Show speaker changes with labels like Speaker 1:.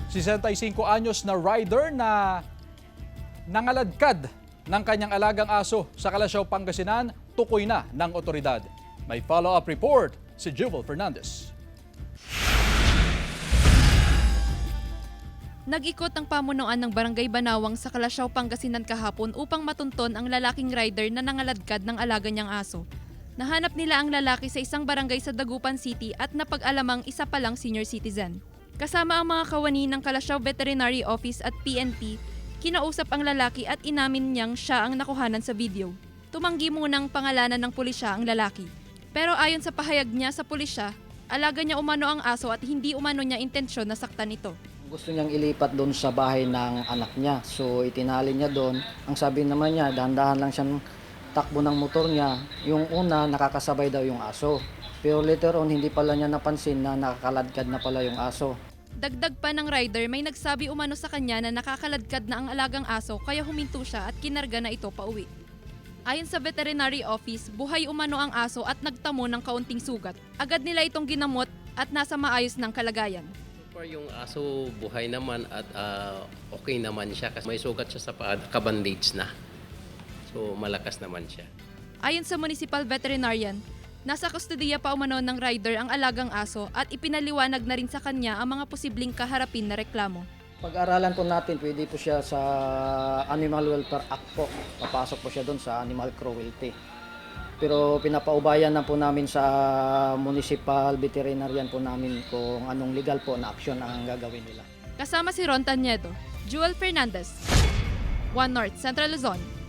Speaker 1: 65 anyos na rider na nangaladkad ng kanyang alagang aso sa Calasiao, Pangasinan, tukoy na ng otoridad. May follow-up report si Jewel Fernandez.
Speaker 2: Nag-ikot ang pamunuan ng Barangay Banawang sa Calasiao, Pangasinan kahapon upang matunton ang lalaking rider na nangaladkad ng alaga niyang aso. Nahanap nila ang lalaki sa isang barangay sa Dagupan City at napag-alamang isa pa lang senior citizen. Kasama ang mga kawani ng Calasiao Veterinary Office at PNP, kinausap ang lalaki at inamin niyang siya ang nakuhanan sa video. Tumanggi munang pangalanan ng pulisya ang lalaki. Pero ayon sa pahayag niya sa pulisya, alaga niya umano ang aso at hindi umano niya intensyon na saktan ito.
Speaker 3: Gusto niyang ilipat doon sa bahay ng anak niya. So itinali niya doon. Ang sabi naman niya, dahan-dahan lang siyang takbo ng motor niya. Yung una, nakakasabay daw yung aso. Pero later on, hindi pala niya napansin na nakakaladkad na pala yung aso.
Speaker 2: Dagdag pa ng rider, may nagsabi umano sa kanya na nakakaladkad na ang alagang aso kaya huminto siya at kinarga na ito pauwi. Ayon sa veterinary office, buhay umano ang aso at nagtamo ng kaunting sugat. Agad nila itong ginamot at nasa maayos ng kalagayan.
Speaker 4: Yung aso buhay naman at okay naman siya kasi may sugat siya sa paa, kabandage na. So malakas naman siya.
Speaker 2: Ayon sa municipal veterinarian, nasa kustodiya pa umano ng rider ang alagang aso at ipinaliwanag na rin sa kanya ang mga posibleng kaharapin na reklamo.
Speaker 3: Pag-aralan po natin, pwede po siya sa Animal Welfare Act po. Papasok po siya doon sa animal cruelty. Pero pinapaubayan na po namin sa municipal veterinarian po namin kung anong legal po na aksyon ang gagawin nila.
Speaker 2: Kasama si Ron Taniedo, Jewel Fernandez, One North, Central Luzon.